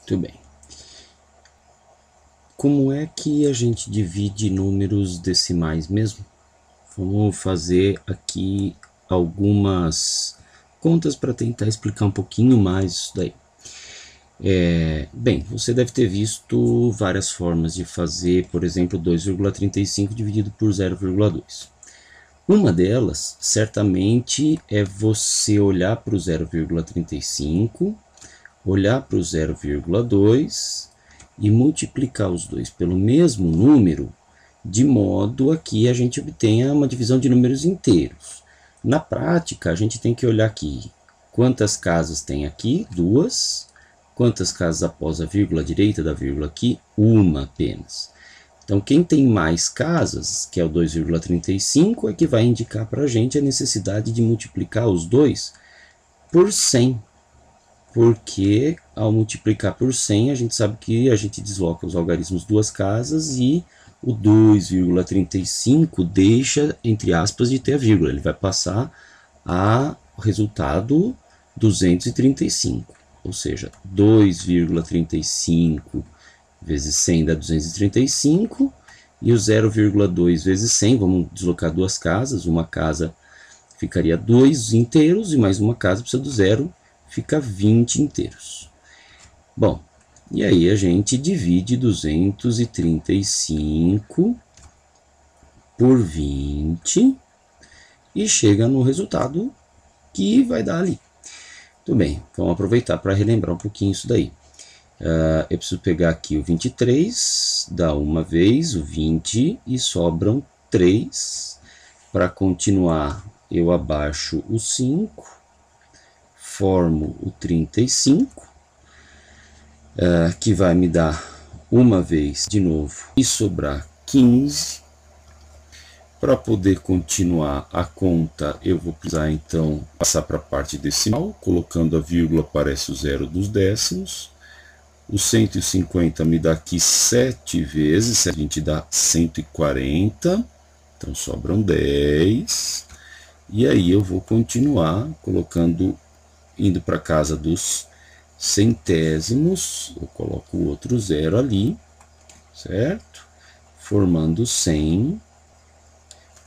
Muito bem. Como é que a gente divide números decimais mesmo? Vamos fazer aqui algumas contas para tentar explicar um pouquinho mais isso daí. Bem, você deve ter visto várias formas de fazer, por exemplo, 2,35 dividido por 0,2. Uma delas, certamente, é você olhar para o 0,35, olhar para o 0,2 e multiplicar os dois pelo mesmo número, de modo a que a gente obtenha uma divisão de números inteiros. Na prática, a gente tem que olhar aqui quantas casas tem aqui, 2. Quantas casas após a vírgula, à direita da vírgula aqui? Uma apenas. Então, quem tem mais casas, que é o 2,35, é que vai indicar para a gente a necessidade de multiplicar os dois por 100. Porque, ao multiplicar por 100, a gente sabe que a gente desloca os algarismos duas casas e o 2,35 deixa, entre aspas, de ter a vírgula. Ele vai passar ao resultado 235. Ou seja, 2,35 vezes 100 dá 235, e o 0,2 vezes 100, vamos deslocar duas casas, uma casa ficaria 2 inteiros, e mais uma casa precisa do 0, fica 20 inteiros. Bom, e aí a gente divide 235 por 20, e chega no resultado que vai dar ali. Muito bem, vamos aproveitar para relembrar um pouquinho isso daí. Eu preciso pegar aqui o 23, dá uma vez o 20 e sobram 3. Para continuar, eu abaixo o 5, formo o 35, que vai me dar uma vez de novo e sobrar 15. Para poder continuar a conta, eu vou precisar então passar para a parte decimal, colocando a vírgula aparece o 0 dos décimos. O 150 me dá aqui 7 vezes, 7 dá 140, então sobram 10. E aí eu vou continuar colocando, indo para casa dos centésimos, eu coloco o outro 0 ali, certo? Formando 100.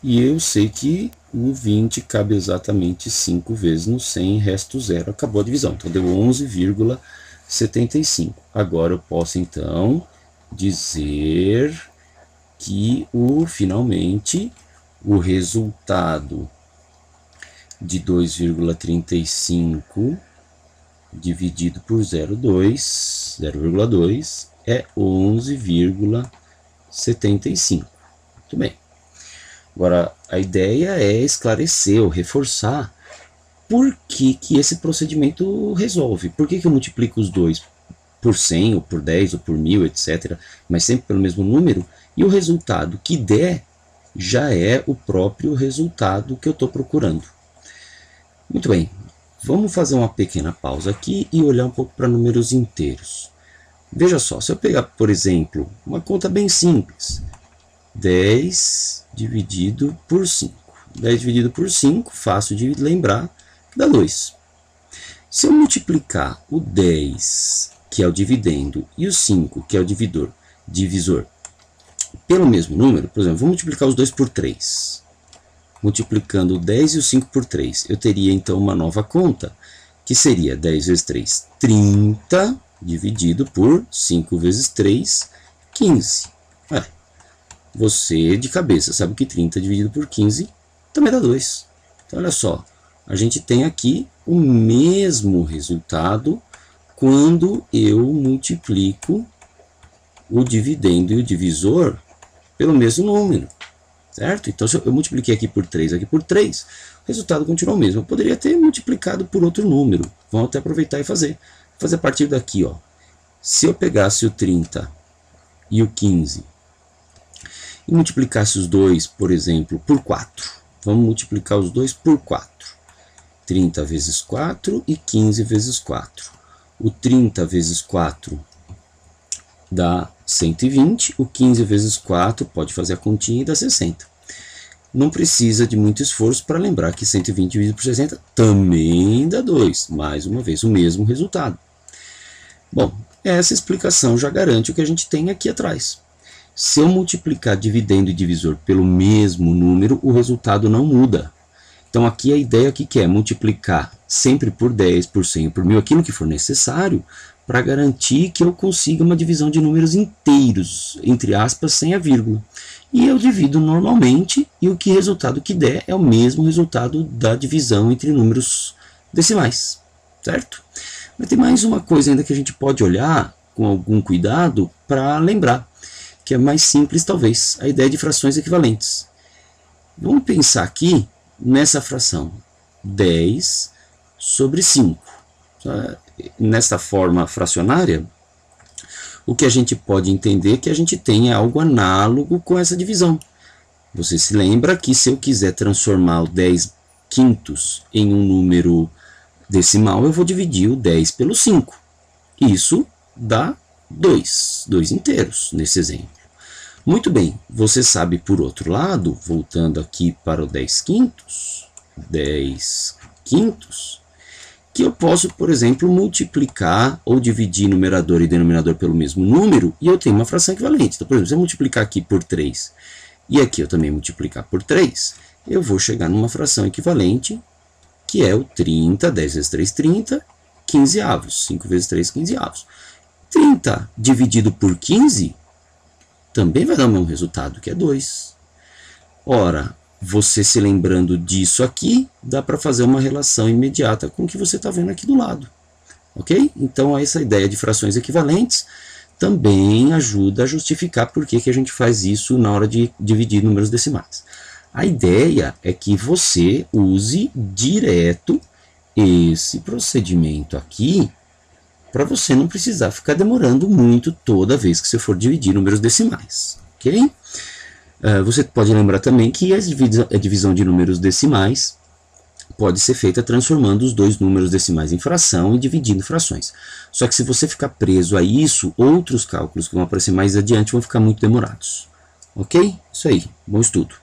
E eu sei que o 20 cabe exatamente 5 vezes no 100, resto 0, acabou a divisão. Então deu 11,75. Agora eu posso então dizer que finalmente o resultado de 2,35 dividido por 0,2 é 11,75. Muito bem. Agora, a ideia é esclarecer ou reforçar por que esse procedimento resolve. Por que eu multiplico os dois por 100, ou por 10, ou por 1000, etc., mas sempre pelo mesmo número, e o resultado que der já é o próprio resultado que eu estou procurando. Muito bem, vamos fazer uma pequena pausa aqui e olhar um pouco para números inteiros. Veja só, se eu pegar, por exemplo, uma conta bem simples, 10 dividido por 5. 10 dividido por 5, fácil de lembrar, dá 2. Se eu multiplicar o 10, que é o dividendo, e o 5, que é o divisor, pelo mesmo número, por exemplo, vou multiplicar os dois por 3. Multiplicando o 10 e o 5 por 3, eu teria então uma nova conta, que seria 10 vezes 3, 30, dividido por 5 vezes 3, 15. Você, de cabeça, sabe que 30 dividido por 15 também dá 2. Então, olha só, a gente tem aqui o mesmo resultado quando eu multiplico o dividendo e o divisor pelo mesmo número, certo? Então, se eu multipliquei aqui por 3, o resultado continua o mesmo. Eu poderia ter multiplicado por outro número. Vamos até aproveitar e fazer. Vou fazer a partir daqui, ó. Se eu pegasse o 30 e o 15... e multiplicasse os dois, por exemplo, por 4. Vamos multiplicar os dois por 4. 30 vezes 4 e 15 vezes 4. O 30 vezes 4 dá 120. O 15 vezes 4, pode fazer a continha, e dá 60. Não precisa de muito esforço para lembrar que 120 dividido por 60 também dá 2. Mais uma vez, o mesmo resultado. Bom, Essa explicação já garante o que a gente tem aqui atrás. Se eu multiplicar dividendo e divisor pelo mesmo número, o resultado não muda. Então aqui a ideia que é multiplicar sempre por 10, por 100, por 1000, aquilo que for necessário, para garantir que eu consiga uma divisão de números inteiros, entre aspas, sem a vírgula. E eu divido normalmente, e o que resultado que der é o mesmo resultado da divisão entre números decimais, certo? Mas tem mais uma coisa ainda que a gente pode olhar com algum cuidado para lembrar, que é mais simples talvez, a ideia de frações equivalentes. Vamos pensar aqui nessa fração 10 sobre 5. Nessa forma fracionária, o que a gente pode entender é que a gente tem algo análogo com essa divisão. Você se lembra que se eu quiser transformar o 10 quintos em um número decimal, eu vou dividir o 10 pelo 5. Isso dá 2 inteiros nesse exemplo. Muito bem, você sabe por outro lado, voltando aqui para o 10 quintos, que eu posso, por exemplo, multiplicar ou dividir numerador e denominador pelo mesmo número e eu tenho uma fração equivalente. Então, por exemplo, se eu multiplicar aqui por 3 e aqui eu também multiplicar por 3, eu vou chegar numa fração equivalente que é o 30, 10 vezes 3, 30, 15 avos, 5 vezes 3, 15 avos. 30 dividido por 15 também vai dar o mesmo resultado, que é 2. Ora, você se lembrando disso aqui, dá para fazer uma relação imediata com o que você está vendo aqui do lado. Ok? Então, essa ideia de frações equivalentes também ajuda a justificar por que a gente faz isso na hora de dividir números decimais. A ideia é que você use direto esse procedimento aqui para você não precisar ficar demorando muito toda vez que você for dividir números decimais. Ok? Você pode lembrar também que a divisão de números decimais pode ser feita transformando os dois números decimais em fração e dividindo frações. Só que se você ficar preso a isso, outros cálculos que vão aparecer mais adiante vão ficar muito demorados. Ok? Isso aí. Bom estudo.